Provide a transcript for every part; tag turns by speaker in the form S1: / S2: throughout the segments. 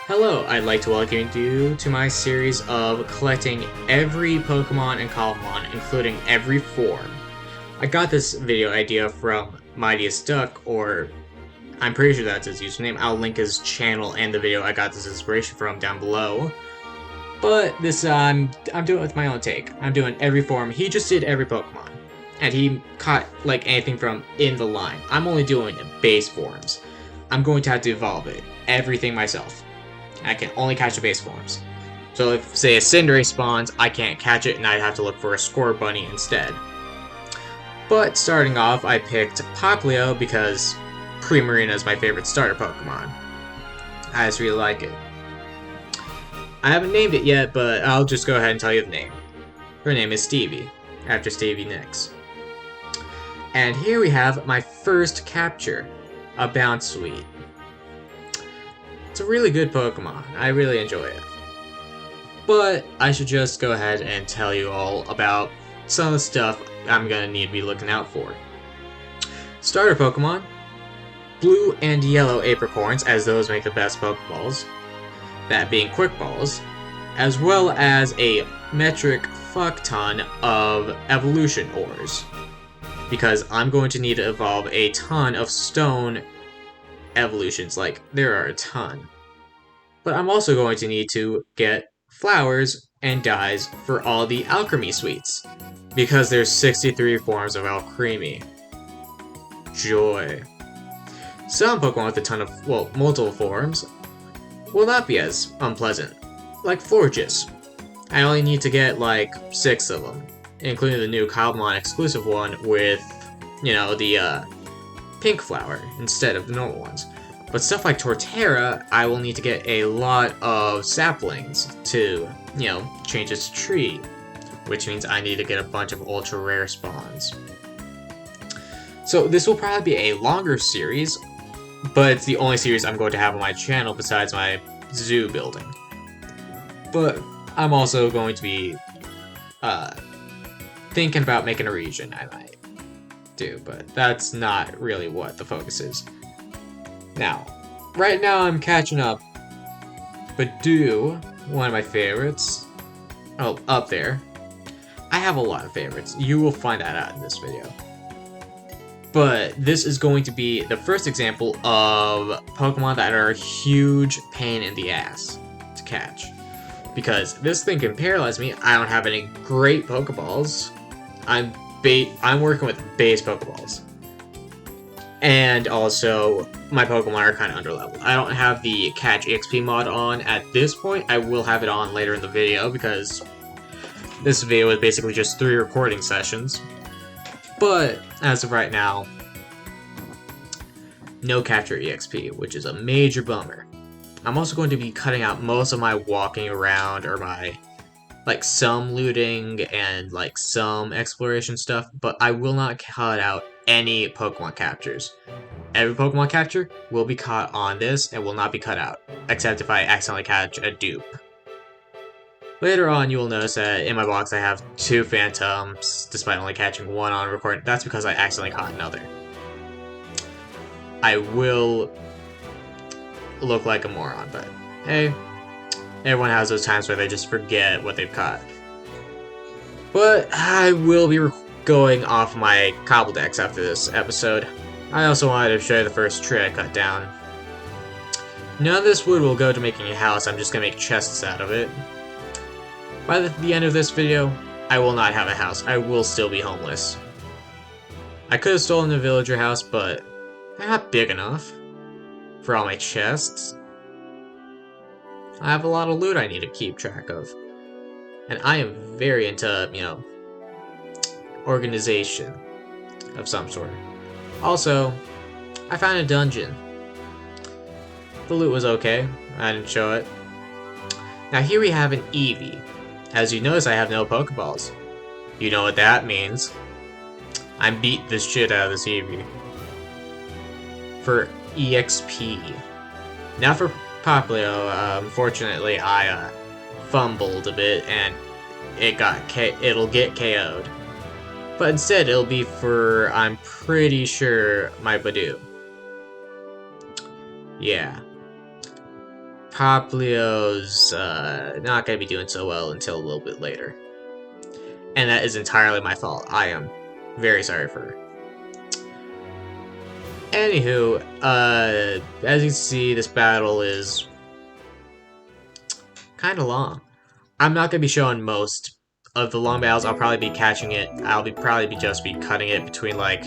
S1: Hello, I'd like to welcome you to my series of collecting every Pokemon in Cobblemon, including every form. I got this video idea from Mightiest Duck, or I'm pretty sure that's his username. I'll link his channel and the video I got this inspiration from down below. But this I'm doing it with my own take. I'm doing every form. He just did every Pokemon, and he caught like anything from in the line. I'm only doing base forms. I'm going to have to evolve it, everything myself. I can only catch the base forms. So if, say, a Cinderace spawns, I can't catch it, and I'd have to look for a Score Bunny instead. But starting off, I picked Popplio because Primarina is my favorite starter Pokemon. I just really like it. I haven't named it yet, but I'll just go ahead and tell you the name. Her name is Stevie, after Stevie Nicks. And here we have my first capture, a Bounsweet. It's a really good Pokemon. I really enjoy it. But I should just go ahead and tell you all about some of the stuff I'm going to need to be looking out for. Starter Pokemon. Blue and yellow Apricorns, as those make the best Pokeballs. That being Quick Balls. As well as a metric fuck ton of Evolution Ores. Because I'm going to need to evolve a ton of Stone evolutions, like there are a ton. But I'm also going to need to get flowers and dyes for all the alchemy suites, because there's 63 forms of Alcremie. Joy. Some Pokemon with a ton of, well, multiple forms will not be as unpleasant, like Florges. I only need to get like 6 of them, including the new Cobblemon exclusive one with, the pink flower instead of the normal ones. But stuff like Torterra, I will need to get a lot of saplings to, change its tree, which means I need to get a bunch of ultra rare spawns. So this will probably be a longer series, but it's the only series I'm going to have on my channel besides my zoo building. But I'm also going to be thinking about making a region. I might do, but that's not really what the focus is. Now, right now I'm catching up. Badoo, one of my favorites. Oh, up there. I have a lot of favorites. You will find that out in this video. But this is going to be the first example of Pokemon that are a huge pain in the ass to catch. Because this thing can paralyze me. I don't have any great Pokeballs. I'm working with base Pokeballs. And also, my Pokemon are kind of underleveled. I don't have the Catch EXP mod on at this point. I will have it on later in the video because this video is basically just 3 recording sessions. But as of right now, no Capture EXP, which is a major bummer. I'm also going to be cutting out most of my walking around or my some looting and some exploration stuff, but I will not cut out any Pokemon captures. Every Pokemon capture will be caught on this and will not be cut out, except if I accidentally catch a dupe. Later on, you will notice that in my box I have 2 Phantoms, despite only catching 1 on record. That's because I accidentally caught another. I will look like a moron, but hey, everyone has those times where they just forget what they've caught. But I will be going off my CobbleDex after this episode. I also wanted to show you the first tree I cut down. None of this wood will go to making a house, I'm just going to make chests out of it. By the end of this video, I will not have a house. I will still be homeless. I could have stolen the villager house, but they're not big enough for all my chests. I have a lot of loot I need to keep track of. And I am very into, organization of some sort. Also, I found a dungeon. The loot was okay. I didn't show it. Now here we have an Eevee. As you notice, I have no Pokeballs. You know what that means. I beat the shit out of this Eevee. For EXP. Now for Popplio, unfortunately I fumbled a bit and it'll get KO'd. But instead it'll be for, I'm pretty sure, my Badoo. Yeah. Poplio's not going to be doing so well until a little bit later. And that is entirely my fault. I am very sorry for her. Anywho, as you can see, this battle is kind of long. I'm not going to be showing most of the long battles. I'll probably be catching it. Probably just be cutting it between, like,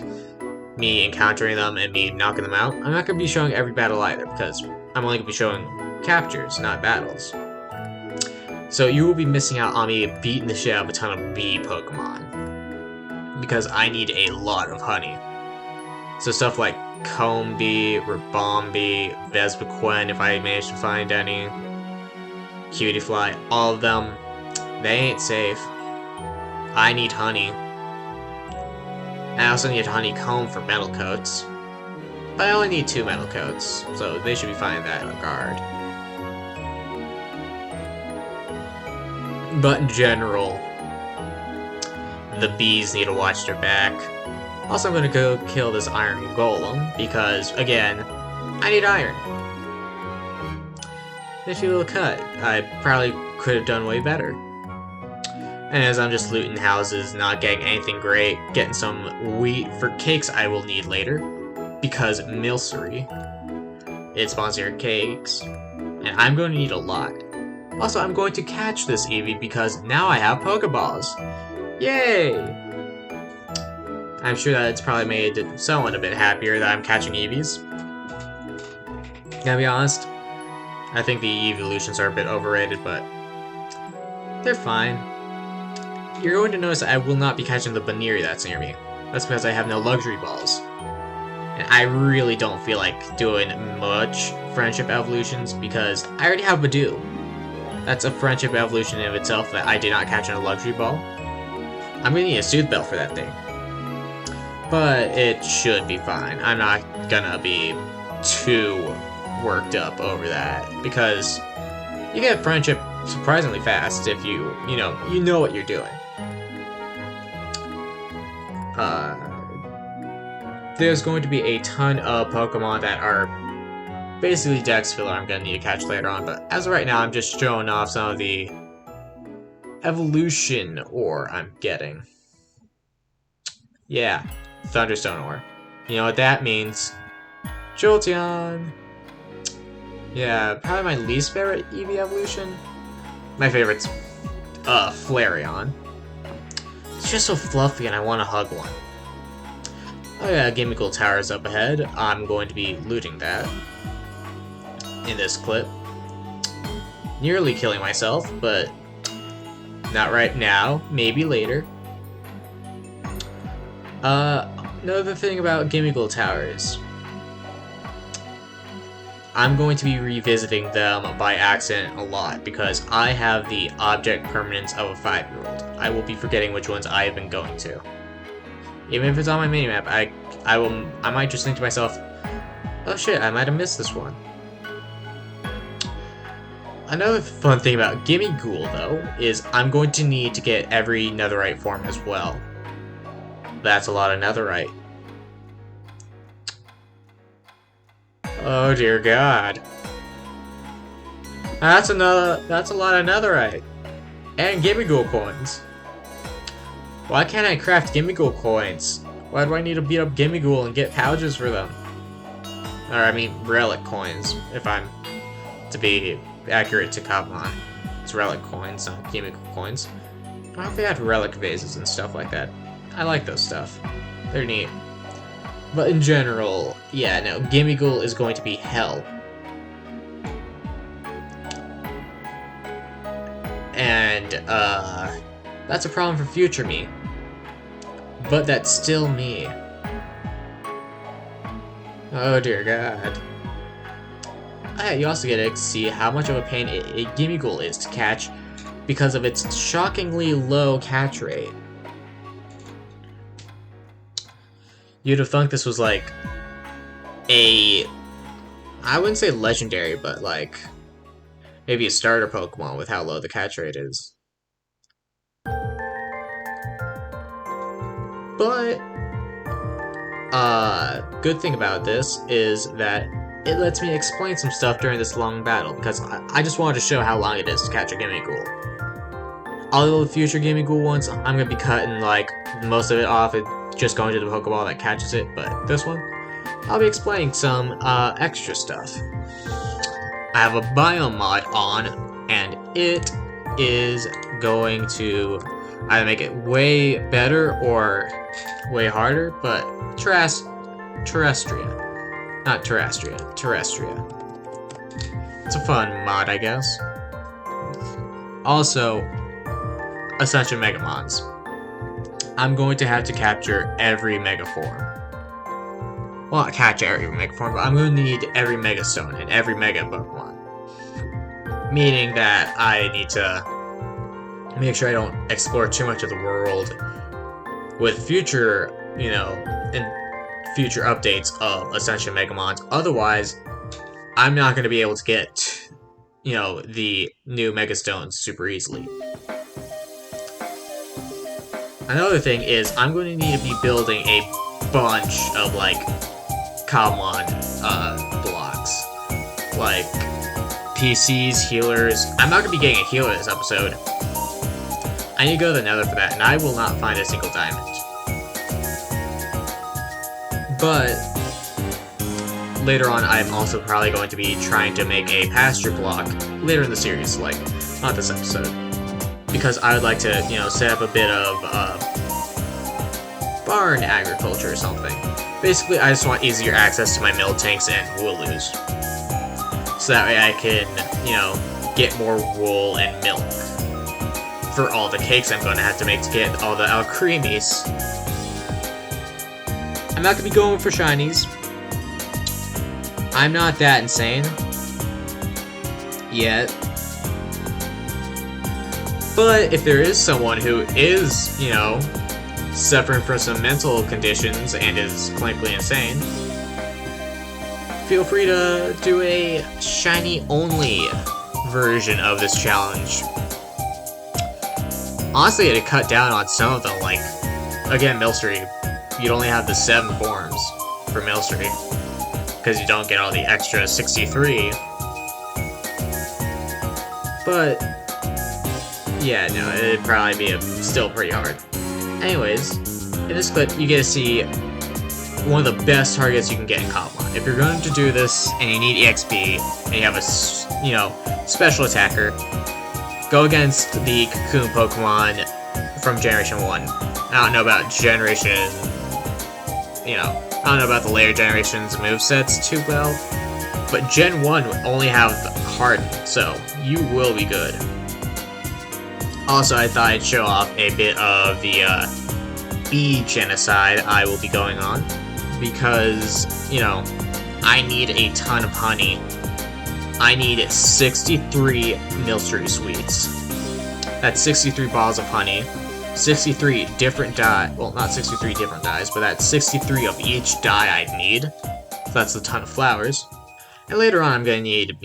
S1: me encountering them and me knocking them out. I'm not going to be showing every battle either, because I'm only going to be showing captures, not battles. So you will be missing out on me beating the shit out of a ton of bee Pokemon, because I need a lot of honey. So stuff like Comb Bee, Ribombee, Vespiquen, if I manage to find any, Cutie Fly, all of them, they ain't safe. I need honey. I also need honeycomb for metal coats. But I only need 2 metal coats, so they should be fine in that regard. But in general, the bees need to watch their back. Also, I'm gonna go kill this iron golem, because, again, I need iron. Nifty little cut. I probably could have done way better. And as I'm just looting houses, not getting anything great, getting some wheat for cakes I will need later, because Milcery, it spawns your cakes, and I'm going to need a lot. Also, I'm going to catch this Eevee because now I have Pokeballs. Yay! I'm sure that it's probably made someone a bit happier that I'm catching Eevees. Gotta be honest, I think the evolutions are a bit overrated, but they're fine. You're going to notice that I will not be catching the Baniri that's near me. That's because I have no luxury balls. And I really don't feel like doing much friendship evolutions because I already have Badoo. That's a friendship evolution in itself that I did not catch in a luxury ball. I'm gonna need a Soothe Bell for that thing. But it should be fine. I'm not gonna be too worked up over that because you get friendship surprisingly fast if you know what you're doing. There's going to be a ton of Pokemon that are basically Dex filler I'm going to need to catch later on, but as of right now, I'm just showing off some of the evolution ore I'm getting. Yeah, Thunderstone ore. You know what that means? Jolteon! Yeah, probably my least favorite Eevee evolution. My favorite's Flareon. It's just so fluffy and I want to hug one. Oh yeah, Gimmighoul Tower's up ahead. I'm going to be looting that in this clip. Nearly killing myself, but not right now. Maybe later. Another thing about Gimmighoul Towers. I'm going to be revisiting them by accident a lot because I have the object permanence of a 5-year-old. I will be forgetting which ones I have been going to. Even if it's on my minimap, I might just think to myself, oh shit, I might have missed this one. Another fun thing about Gimmighoul, though, is I'm going to need to get every netherite form as well. That's a lot of netherite. Oh dear god. That's a lot of netherite. And Gimmighoul coins. Why can't I craft Gimmighoul coins? Why do I need to beat up Gimmighoul and get pouches for them? Or, I mean, relic coins, if I'm to be accurate to Cobblemon. It's relic coins, not Gimmighoul coins. I hope they had relic vases and stuff like that. I like those stuff. They're neat. But in general, yeah, no, Gimmighoul is going to be hell. And, that's a problem for future me. But that's still me. Oh dear god. You also get to see how much of a pain a Gimmighoul is to catch because of its shockingly low catch rate. You'd have thought this was like I wouldn't say legendary, but like maybe a starter Pokemon with how low the catch rate is. But good thing about this is that it lets me explain some stuff during this long battle, because I just wanted to show how long it is to catch a Gimmighoul. All the future Gimmighoul ones, I'm going to be cutting, like, most of it off and just going to the Pokeball that catches it, but this one, I'll be explaining some extra stuff. I have a biome mod on, and it is going to either make it way better or way harder, but Terrestria. Not Terrestria, Terrestria. It's a fun mod, I guess. Also, Ascension Megamons. I'm going to have to capture every Mega Form. Well, not catch every Mega Form, but I'm going to need every Mega Stone and every Mega Pokemon. Meaning that I need to make sure I don't explore too much of the world with future, and future updates of Ascension Megamons. Otherwise, I'm not going to be able to get, the new Mega Stones super easily. Another thing is, I'm going to need to be building a bunch of, like, Cobblemon blocks. Like, PCs, healers. I'm not going to be getting a healer this episode. I need to go to the Nether for that, and I will not find a single diamond. But later on, I'm also probably going to be trying to make a pasture block later in the series, like, not this episode. Because I would like to, set up a bit of barn agriculture or something. Basically, I just want easier access to my Miltanks and Wooloos. So that way I can, get more wool and milk for all the cakes I'm going to have to make to get all the Alcremies. I'm not going to be going for shinies. I'm not that insane. Yet. But if there is someone who is, suffering from some mental conditions and is clinically insane, feel free to do a shiny-only version of this challenge. Honestly, I had to cut down on some of them, like, again, Milcery. You'd only have the 7 forms for Milcery, because you don't get all the extra 63. But yeah, no, it'd probably be still pretty hard. Anyways, in this clip, you get to see one of the best targets you can get in Cobblemon. If you're going to do this and you need EXP and you have a, special attacker, go against the Cocoon Pokemon from Generation 1. I don't know about Generation, I don't know about the later generations movesets too well, but Gen 1 only have Harden, so you will be good. Also, I thought I'd show off a bit of the bee genocide I will be going on, because, I need a ton of honey. I need 63 Milcery Sweets. That's 63 balls of honey, 63 different dye, well, not 63 different dyes, but that's 63 of each dye I'd need. So that's a ton of flowers. And later on, I'm going to need,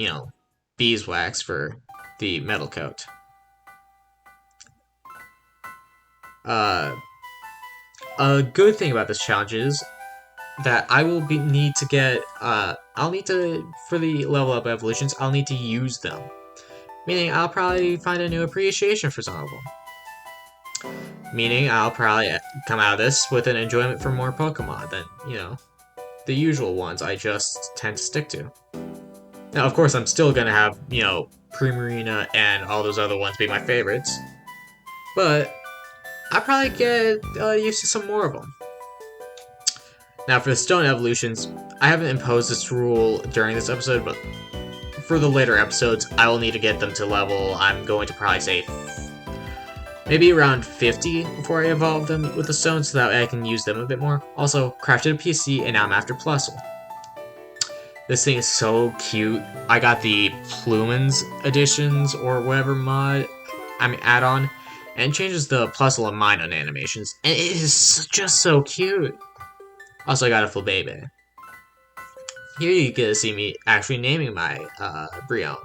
S1: beeswax for the metal coat. A good thing about this challenge is that I will need to get, for the level up evolutions, I'll need to use them. Meaning I'll probably find a new appreciation for some of them. Meaning I'll probably come out of this with an enjoyment for more Pokemon than, the usual ones I just tend to stick to. Now, of course, I'm still gonna have, Primarina and all those other ones be my favorites. But I'll probably get used to some more of them. Now, for the Stone Evolutions, I haven't imposed this rule during this episode, but for the later episodes, I will need to get them to level, I'm going to probably say, maybe around 50 before I evolve them with the stones, so that way I can use them a bit more. Also, crafted a PC, and now I'm after Plusle. This thing is so cute. I got the Plumens editions, or whatever add-on, and it changes the Plusle and Minun animations, and it is just so cute. Also, I got a Flabébé. Here you get to see me actually naming my Brionne,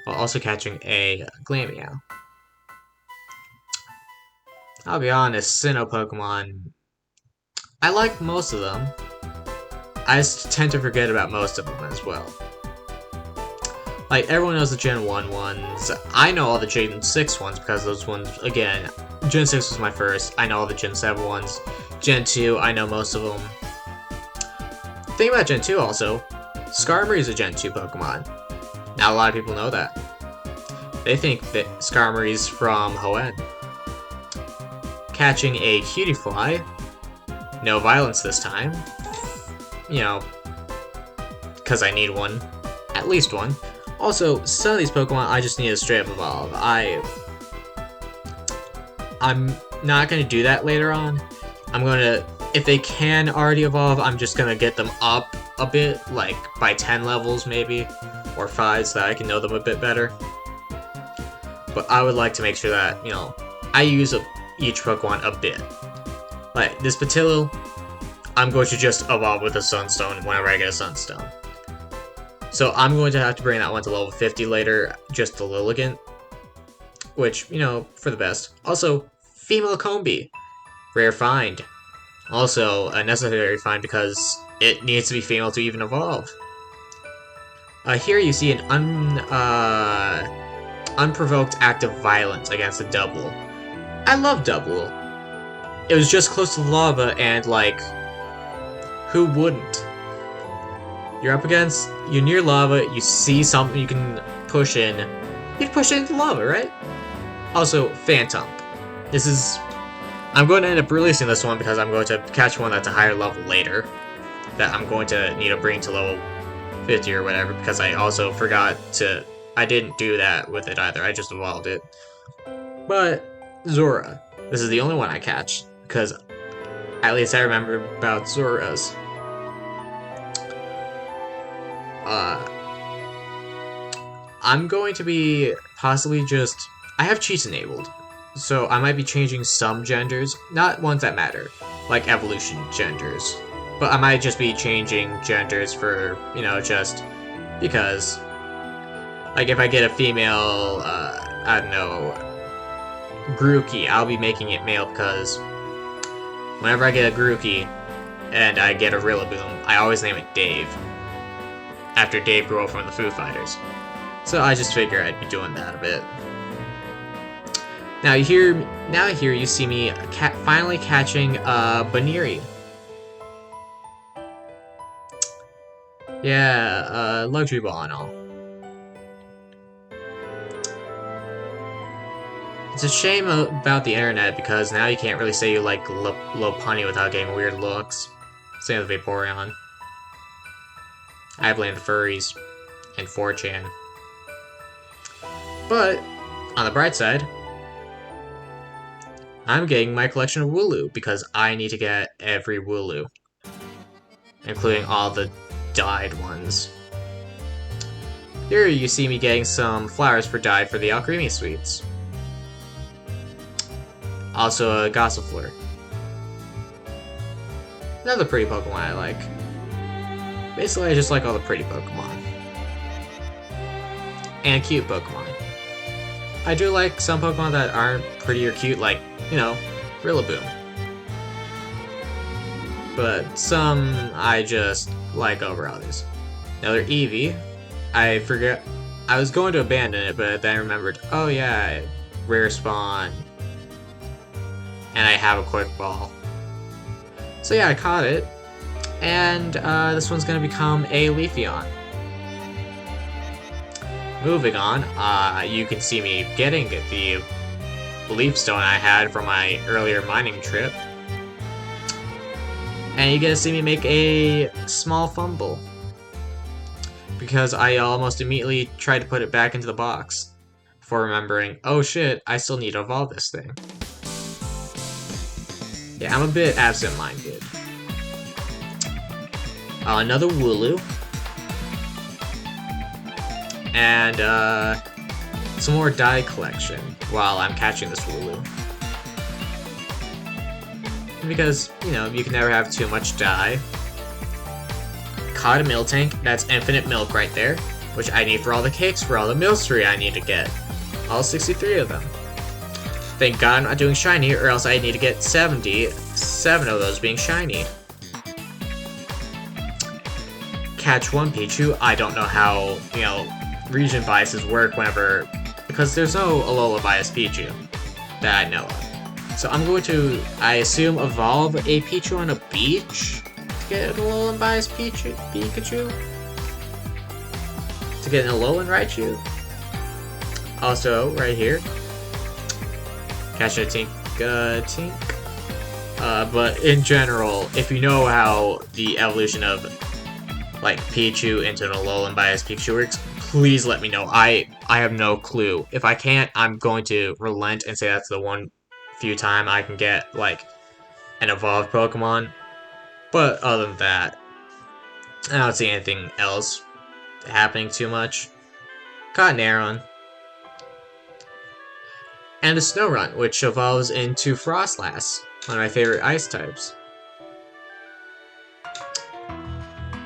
S1: while also catching a Glameow. I'll be honest, Sinnoh Pokemon, I like most of them, I just tend to forget about most of them as well. Like, everyone knows the Gen 1 ones. I know all the Gen 6 ones because those ones, again, Gen 6 was my first. I know all the Gen 7 ones. Gen 2, I know most of them. Think about Gen 2 also. Skarmory is a Gen 2 Pokemon. Not a lot of people know that. They think that Skarmory's from Hoenn. Catching a Cutiefly. No violence this time. You know, because I need one. At least one. Also, some of these Pokemon I just need to straight up evolve. I'm not going to do that later on. I'm going to, if they can already evolve, I'm just going to get them up a bit, like by 10 levels maybe, or 5, so that I can know them a bit better. But I would like to make sure that, you know, I use each Pokemon a bit. Like, this Patillo, I'm going to just evolve with a Sunstone whenever I get a Sunstone. So I'm going to have to bring that one to level 50 later, just the Lilligant. Which, you know, for the best. Also, female Combi. Rare find. Also, a necessary find because it needs to be female to even evolve. Here you see an unprovoked act of violence against a Double. I love Double. It was just close to lava and, like, who wouldn't? You're near lava, you see something you can push in. You'd push it into lava, right? Also, Phantom. I'm going to end up releasing this one because I'm going to catch one that's a higher level later. That I'm going to need to bring to level 50 or whatever, because I also forgot to... I didn't do that with it either, I just evolved it. But, Zora. This is the only one I catch, because at least I remember about Zoras. I'm going to be possibly just... I have cheats enabled, so I might be changing some genders, not ones that matter, like evolution genders. But I might just be changing genders for, you know, just because. Like, if I get a female, I don't know, Grookey, I'll be making it male because whenever I get a Grookey and I get a Rillaboom, I always name it Dave. After Dave Grohl from the Foo Fighters. So I just figure I'd be doing that a bit. Now here you see me finally catching Baniri. Yeah, luxury ball and all. It's a shame about the internet because now you can't really say you like Lopunny without getting weird looks. Same with Vaporeon. I blame the furries and 4chan. But, on the bright side, I'm getting my collection of Wooloo because I need to get every Wooloo. Including all the dyed ones. Here you see me getting some flowers for dye for the Alcremie Sweets. Also a Gossifleur. Another pretty Pokemon I like. Basically, I just like all the pretty Pokemon. And cute Pokemon. I do like some Pokemon that aren't pretty or cute, like, you know, Rillaboom. But some I just like over others. Another Eevee. I forget. I was going to abandon it, but then I remembered, oh yeah, rare spawn. And I have a quick ball. So yeah, I caught it. And this one's going to become a Leafeon. Moving on, you can see me getting the Leaf Stone I had from my earlier mining trip. And you get to see me make a small fumble. Because I almost immediately tried to put it back into the box. Before remembering, oh shit, I still need to evolve this thing. Yeah, I'm a bit absent-minded. Another Wooloo. And, some more dye collection while I'm catching this Wooloo. Because, you know, you can never have too much dye. Caught a Miltank, that's infinite milk right there, which I need for all the cakes for all the Milcery I need to get. All 63 of them. Thank God I'm not doing shiny, or else I need to get 77 of those being shiny. catch one Pichu. I don't know how, region biases work whenever, because there's no Alola bias Pichu that I know of. So I'm going to, I assume, evolve a Pichu on a beach to get an Alolan bias Pikachu? To get an Alolan Raichu? Also, right here, catch a Tink. But in general, if you know how the evolution of like Pichu into an Alolan bias Pikachu works, please let me know. I have no clue. If I can't, I'm going to relent and say that's the one few time I can get like an evolved Pokemon. But other than that, I don't see anything else happening too much. Caught an Aeron. And a Snorunt, which evolves into Frostlass, one of my favorite ice types.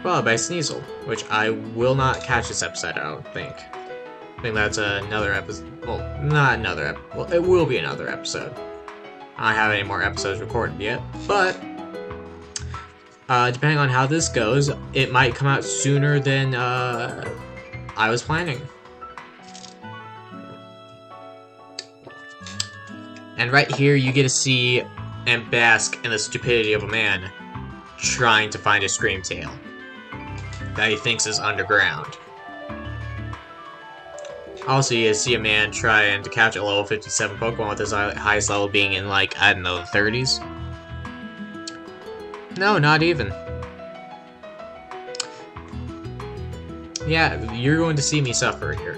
S1: Followed by Sneasel, which I will not catch this episode, I don't think. I think that's another episode. Well, not another episode. Well, it will be another episode. I don't have any more episodes recorded yet, but depending on how this goes, it might come out sooner than I was planning. And right here, you get to see and bask in the stupidity of a man trying to find a Screamtail that he thinks is underground. Also, you see a man trying to catch a level 57 Pokemon with his highest level being in, like, I don't know, the 30s? No, not even. Yeah, you're going to see me suffer here.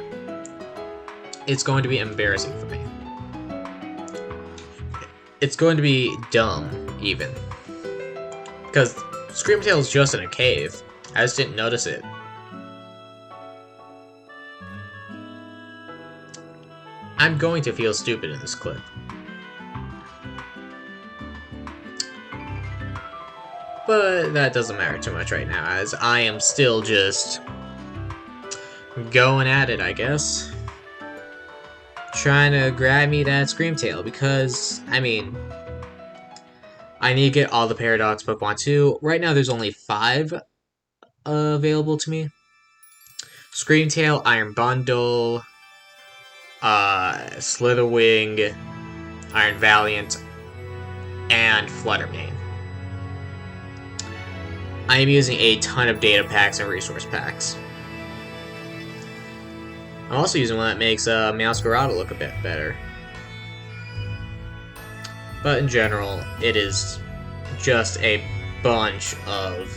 S1: It's going to be embarrassing for me. It's going to be dumb, even. Because Screamtail is just in a cave. I just didn't notice it. I'm going to feel stupid in this clip. But that doesn't matter too much right now, as I am still just going at it, I guess. Trying to grab me that Screamtail, because, I mean, I need to get all the Paradox Pokemon too. Right now there's only 5 available to me. Screamtail, Iron Bundle, Slitherwing, Iron Valiant, and Fluttermane. I am using a ton of data packs and resource packs. I'm also using one that makes Meowscarada look a bit better. But in general, it is just a bunch of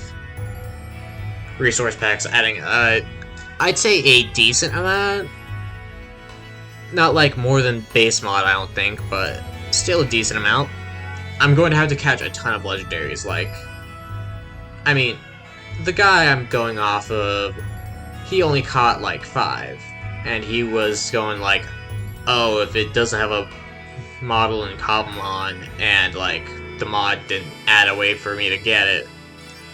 S1: resource packs adding, I'd say a decent amount. Not like more than base mod, I don't think, but still a decent amount. I'm going to have to catch a ton of legendaries, like, I mean, the guy I'm going off of, he only caught like 5. And he was going like, oh, if it doesn't have a model in Cobblemon, and like the mod didn't add a way for me to get it,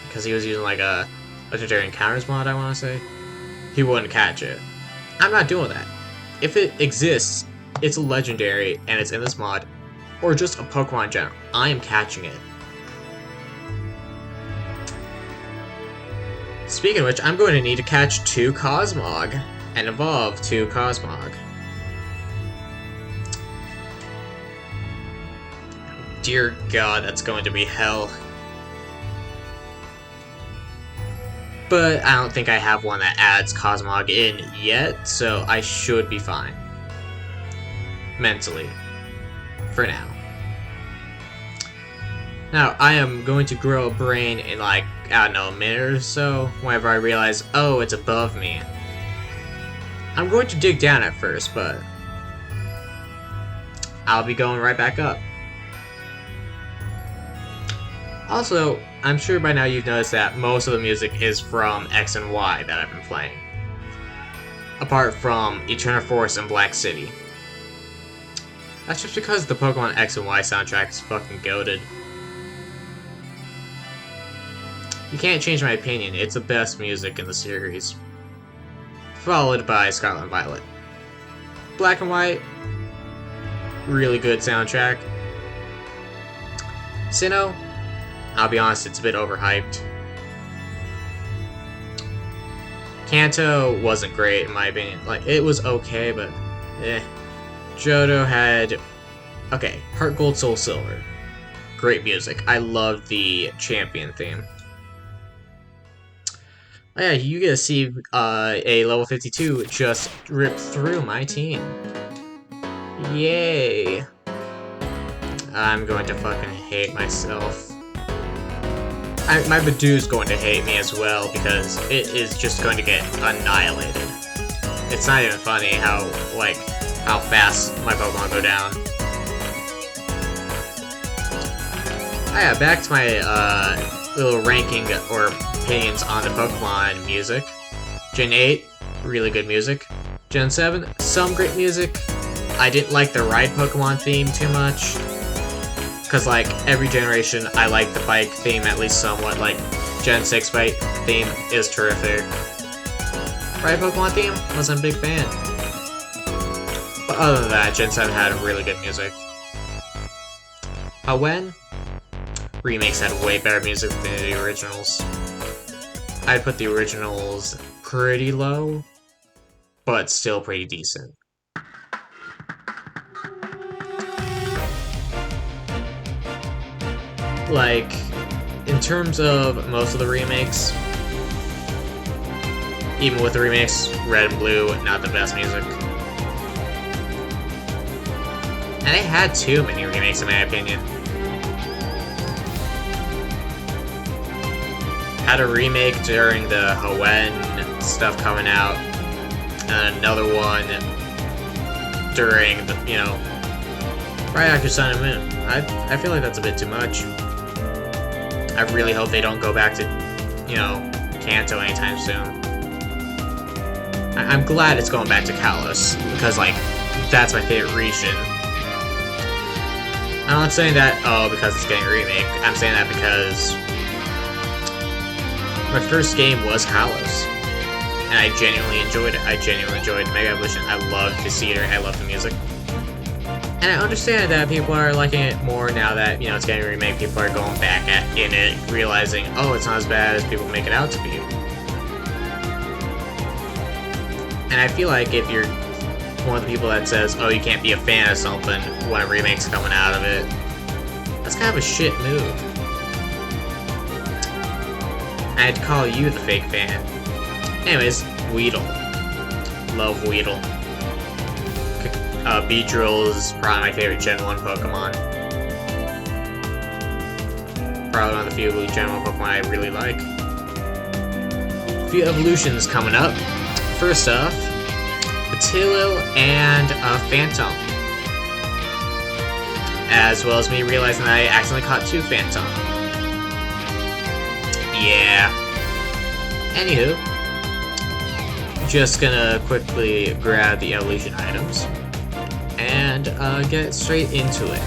S1: because he was using like a Legendary Encounters mod, I want to say, he wouldn't catch it. I'm not doing that. If it exists, it's a legendary, and it's in this mod, or just a Pokemon in general, I am catching it. Speaking of which, I'm going to need to catch 2 Cosmog and evolve 2 Cosmog. Dear God, that's going to be hell. But I don't think I have one that adds Cosmog in yet, so I should be fine. Mentally. For now. Now, I am going to grow a brain in like, I don't know, a minute or so, whenever I realize, oh, it's above me. I'm going to dig down at first, but I'll be going right back up. Also, I'm sure by now you've noticed that most of the music is from X and Y that I've been playing. Apart from Eternal Forest and Black City. That's just because the Pokemon X and Y soundtrack is fucking goated. You can't change my opinion, it's the best music in the series. Followed by Scarlet and Violet. Black and White, really good soundtrack. Sinnoh, I'll be honest, it's a bit overhyped. Kanto wasn't great in my opinion. Like, it was okay, but eh. Johto had... Okay, Heart Gold, Soul Silver. Great music. I loved the champion theme. Oh yeah, you get to see a level 52 just rip through my team. Yay. I'm going to fucking hate myself. My Badoo's going to hate me as well because it is just going to get annihilated. It's not even funny how fast my Pokemon go down. Oh yeah, back to my little ranking or opinions on the Pokemon music. Gen 8, really good music. Gen 7, some great music. I didn't like the Ride Pokemon theme too much. Because, like, every generation, I like the bike theme at least somewhat. Like, Gen 6 bike theme is terrific. Ride Pokemon theme, wasn't a big fan. But other than that, Gen 7 had really good music. When? Remakes had way better music than the originals. I'd put the originals pretty low, but still pretty decent. Like, in terms of most of the remakes, even with the remakes, Red and Blue, not the best music. And they had too many remakes in my opinion. Had a remake during the Hoenn stuff coming out, and another one during the, right after Sun and Moon. I feel like that's a bit too much. I really hope they don't go back to, Kanto anytime soon. I'm glad it's going back to Kalos, because, like, that's my favorite region. I'm not saying that, because it's getting a remake. I'm saying that because my first game was Kalos, and I genuinely enjoyed it. I genuinely enjoyed Mega Evolution. I loved the scenery, I loved the music. And I understand that people are liking it more now that, it's getting a remake. People are going back in it, realizing, oh, it's not as bad as people make it out to be. And I feel like if you're one of the people that says, oh, you can't be a fan of something when a remake's coming out of it, that's kind of a shit move. I'd call you the fake fan. Anyways, Weedle. Love Weedle. Beedrill is probably my favorite Gen 1 Pokemon. Probably one of the few Gen 1 Pokemon I really like. A few evolutions coming up. First off, Patillo and Phantom. As well as me realizing that I accidentally caught 2 Phantom. Yeah. Anywho, just gonna quickly grab the evolution items and get straight into it.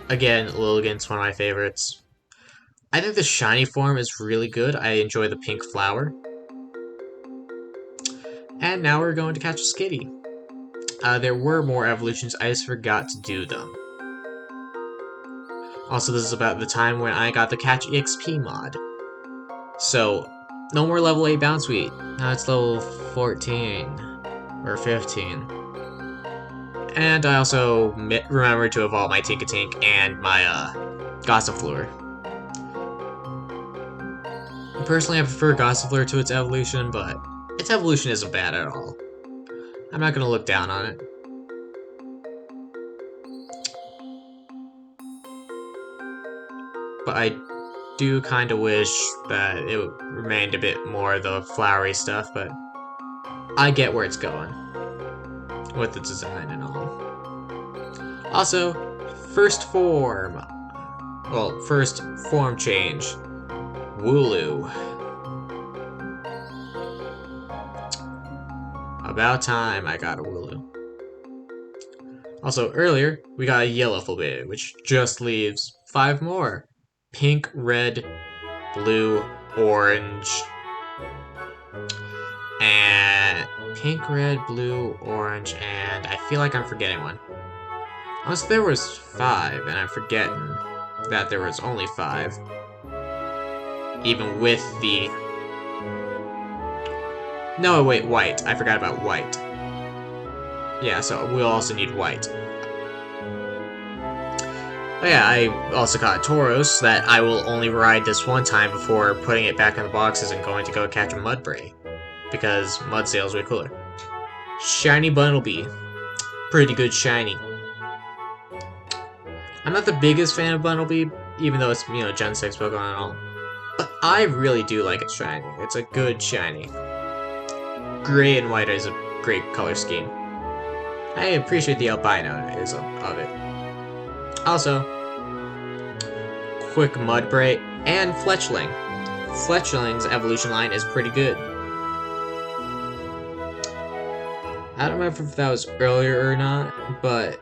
S1: Again, Lilligant's one of my favorites. I think the shiny form is really good. I enjoy the pink flower. And now we're going to catch a Skitty. There were more evolutions, I just forgot to do them. Also, this is about the time when I got the Catch EXP mod. So, no more level 8 Bounsweet. Now it's level 14. Or 15. And I also remembered to evolve my Tinkatink and my Gossifleur. Personally, I prefer Gossifleur to its evolution, but its evolution isn't bad at all. I'm not going to look down on it. But I do kind of wish that it remained a bit more of the flowery stuff, but I get where it's going with the design and all. Also, first form. Well, first form change. Wooloo. About time I got a Wooloo. Also, earlier, we got a yellow Fulbid, which just leaves 5 more. Pink, red, blue, orange, and pink, red, blue, orange, and I feel like I'm forgetting one. Unless there was 5, and I'm forgetting that there was only 5. even with the... No, wait, white. I forgot about white. Yeah, so we'll also need white. But yeah, I also got a Tauros that I will only ride this one time before putting it back in the boxes and going to go catch a Mudbray. Because Mudsail is way cooler. Shiny Bunnelby. Pretty good shiny. I'm not the biggest fan of Bunnelby, even though it's, you know, Gen 6 Pokemon and all. But I really do like its shiny. It's a good shiny. Gray and white is a great color scheme. I appreciate the albino-ism of it. Also, quick Mudbray and Fletchling. Fletchling's evolution line is pretty good. I don't remember if that was earlier or not, but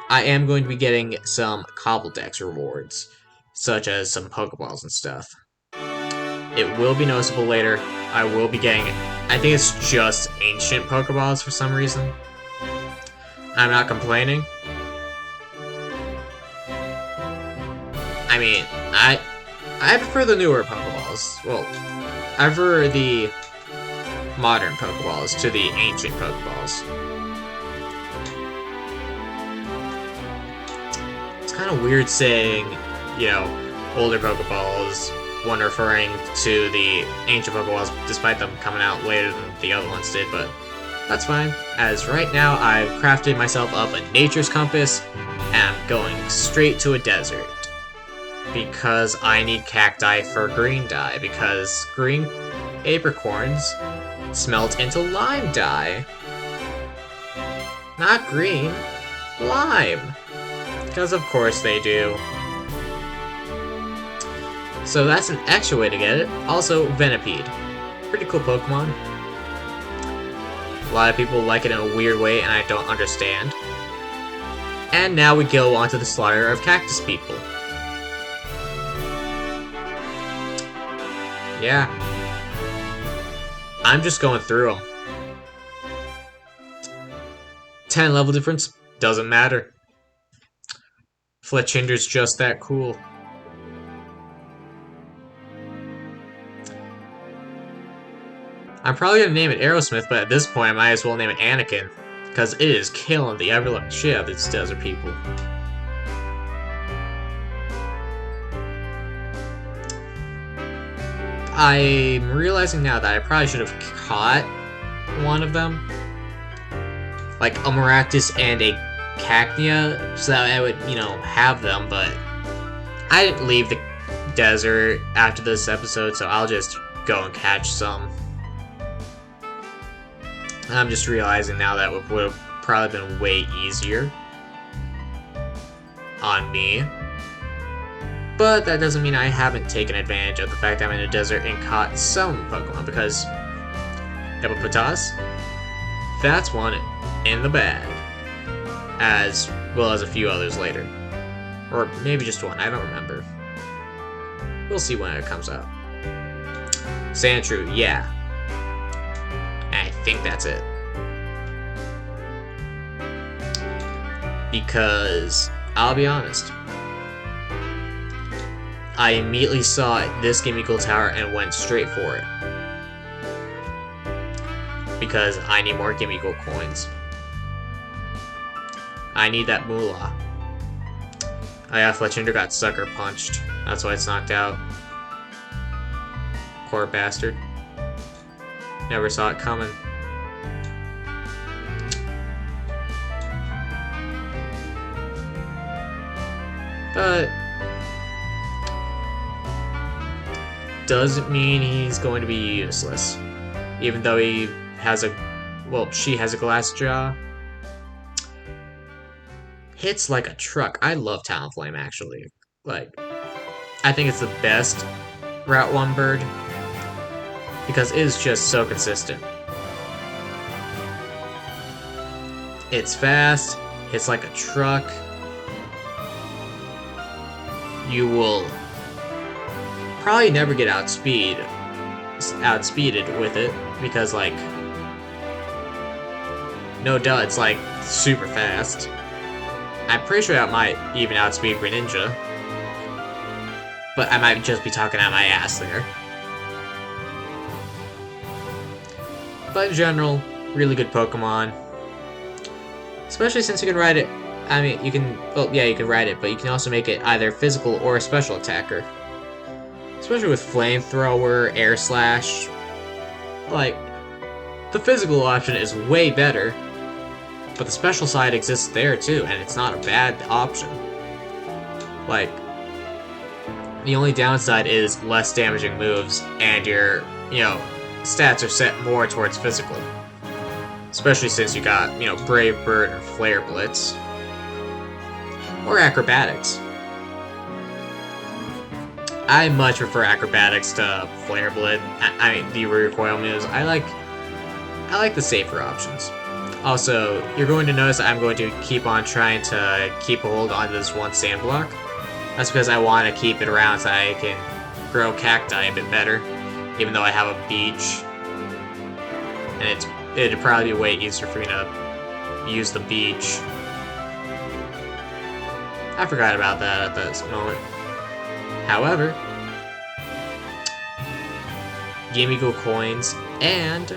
S1: I am going to be getting some CobbleDex rewards, such as some Pokeballs and stuff. It will be noticeable later. I will be getting, I think it's just ancient Pokeballs for some reason. I'm not complaining. I mean, I prefer the newer Pokeballs. Well, I prefer the modern Pokeballs to the ancient Pokeballs. It's kind of weird saying, you know, older Pokeballs when referring to the ancient Pokeballs, despite them coming out later than the other ones did, but that's fine, as right now I've crafted myself up a nature's compass, and I'm going straight to a desert. Because I need cacti for green dye, because green apricorns smelt into lime dye. Not green, lime. Because of course they do. So that's an extra way to get it. Also, Venipede. Pretty cool Pokemon. A lot of people like it in a weird way, and I don't understand. And now we go on to the slaughter of cactus people. Yeah. I'm just going through them. 10 level difference, doesn't matter. Fletchinder's just that cool. I'm probably gonna name it Aerosmith, but at this point I might as well name it Anakin, because it is killing the ever-loving shit out of these desert people. I'm realizing now that I probably should have caught one of them. Like a Maractus and a Cacnea, so that I would, you know, have them, but I didn't leave the desert after this episode, so I'll just go and catch some. I'm just realizing now that would have probably been way easier on me. But that doesn't mean I haven't taken advantage of the fact I'm in a desert and caught some Pokemon, because Hippopotas, that's one in the bag. As well as a few others later. Or maybe just one, I don't remember. We'll see when it comes out. Sandshrew, yeah. I think that's it. Because, I'll be honest, I immediately saw this Gimmighoul Tower and went straight for it. Because I need more Gimmighoul coins. I need that moolah. Oh yeah, Fletchinder got sucker punched. That's why it's knocked out. Poor bastard. Never saw it coming. But doesn't mean he's going to be useless. Even though he has a, well, she has a glass jaw. Hits like a truck. I love Talonflame, actually. Like, I think it's the best Route 1 bird. Because it is just so consistent. It's fast. Hits like a truck. You will probably never get outspeeded with it, because, like, no duh, it's like super fast. I'm pretty sure that might even outspeed Greninja. but I might just be talking out my ass there. But in general, really good Pokemon. Especially since you can ride it. I mean, you can. Well, yeah, you can ride it, but you can also make it either physical or a special attacker. Especially with Flamethrower, Air Slash. Like, the physical option is way better, but the special side exists there too, and it's not a bad option. Like, the only downside is less damaging moves, and your, stats are set more towards physical. Especially since you got, Brave Bird or Flare Blitz. Or Acrobatics. I much prefer Acrobatics to Flare Blitz. I mean, the recoil moves. I like the safer options. Also, you're going to notice I'm going to keep on trying to keep a hold on this one sand block. That's because I want to keep it around so I can grow cacti a bit better, even though I have a beach. And it'd probably be way easier for me to use the beach. I forgot about that at this moment. However, Gimmighoul coins and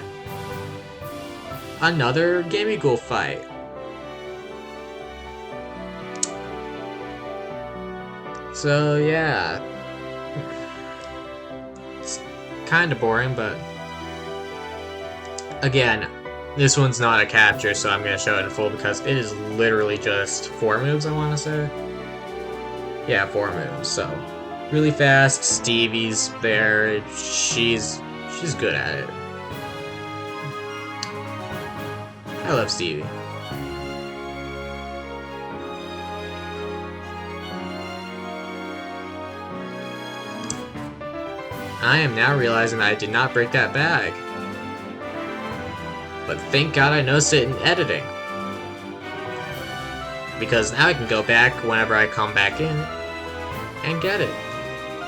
S1: another Gimmighoul fight. So yeah, it's kind of boring, but again, this one's not a capture, so I'm gonna show it in full because it is literally just 4 moves. I want to say, yeah, 4 moves. So really fast. Stevie's there. She's good at it. I love Stevie. I am now realizing that I did not break that bag. But thank God I noticed it in editing. Because now I can go back whenever I come back in and get it.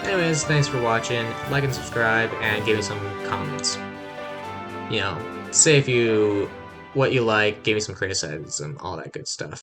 S1: Anyways, thanks for watching. Like and subscribe and give me some comments. Say what you like, give me some criticism, all that good stuff.